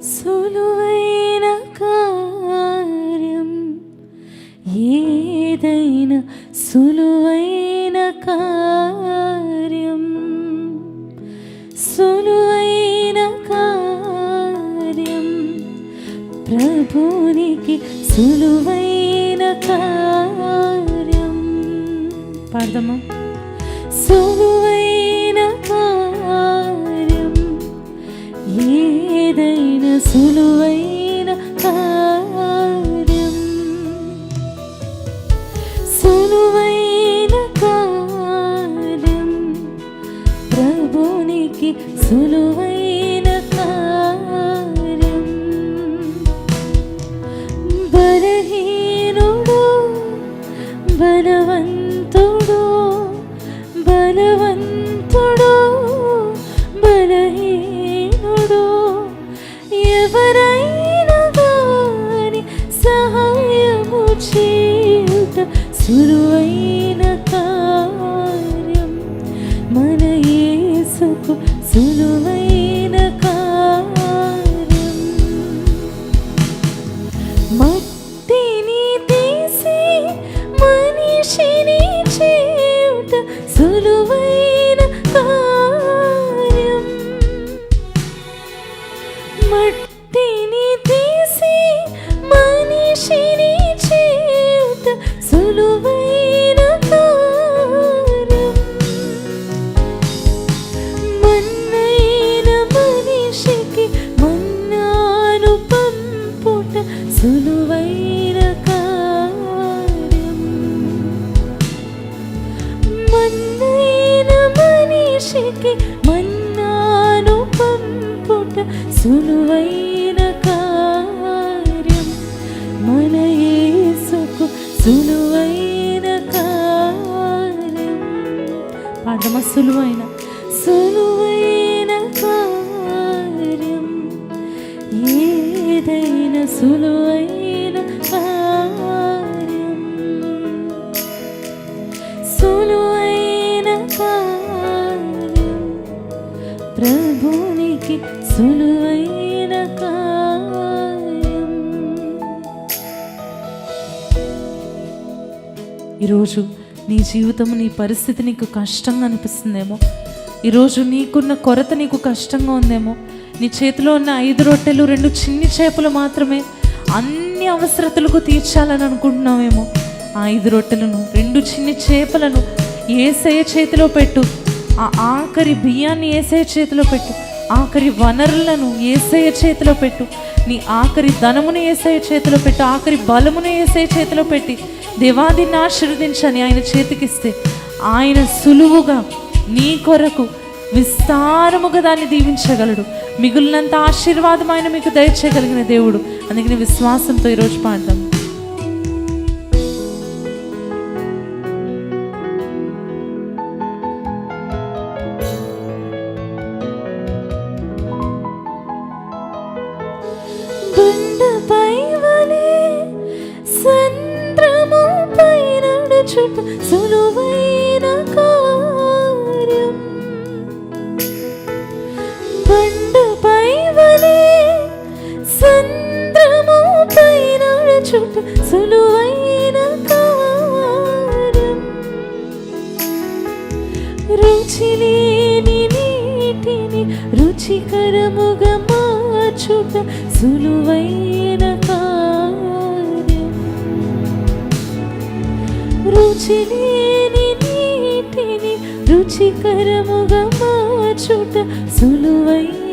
సులువైన కార్యం ఏదైనా సులువైన కార్యం సులువైన కార్యం ప్రభునికి సులువైన కార్యం పాడదామా సులువైన కార్యం ఏదైనా సులువైన కార్యం సులువైన కార్యం ప్రభునికి సులువైన కార్యం బలహీనుడు బలవంతుడు బలవంతుడు బలహీనుడు ఎవరైనా గాని సహాయము చేయుట సులువైన కార్యం మన యేసుకు సులువైన కార్యం మట్టిని తీసి మనిషిని చేయుట సులువైన కార్యం మట్టిని తీసి మనిషిని చేయుట సులువైన కార్యం మన్నైన మనిషికి మన్నాను పంపుట సులువైన కార్యం మన్నైన మనిషికి మన్నాను పంపుట సులువైన కార్యం మన యేసుకు సులువైన కార్యం పాడమా సులువైన సులువైన కార్యం ఏదైనా సులువైన కార్యం సులువైన కార్యం ప్రభునికి సులువైన కార్యం. ఈరోజు నీ జీవితం నీ పరిస్థితి నీకు కష్టంగా అనిపిస్తుందేమో, ఈరోజు నీకున్న కొరత నీకు కష్టంగా ఉందేమో, నీ చేతిలో ఉన్న 5 రొట్టెలు 2 చిన్ని చేపలు మాత్రమే అన్ని అవసరతలకు తీర్చాలని అనుకుంటున్నావేమో. ఆ 5 రొట్టెలను 2 చిన్ని చేపలను యేసయ్య చేతిలో పెట్టు. ఆ ఆఖరి బియ్యాన్ని యేసయ్య చేతిలో పెట్టు. ఆఖరి వనరులను యేసయ్య చేతిలో పెట్టు. నీ ఆఖరి ధనమును యేసయ్య చేతిలో పెట్టు. ఆఖరి బలమును యేసయ్య చేతిలో పెట్టి దేవాదిని ఆశీర్వదించని ఆయన చేతికిస్తే ఆయన సులువుగా నీ కొరకు విస్తారముగా దాన్ని దీవించగలడు. మిగులినంత ఆశీర్వాదం ఆయన మీకు దయచేయగలిగిన దేవుడు. అందుకని విశ్వాసంతో ఈరోజు పాడదాం. బండపై వలె సంద్రముపై నడుచుట సులువైన కార్యం. బండపై వలె సంద్రముపై నడుచుట సులువైన కార్యం. రుచి లేని నీటిని రుచికరముగా మార్చుట సులువైన కార్యం. రుచి లేని నీటిని రుచికరముగా మార్చుట సులువైన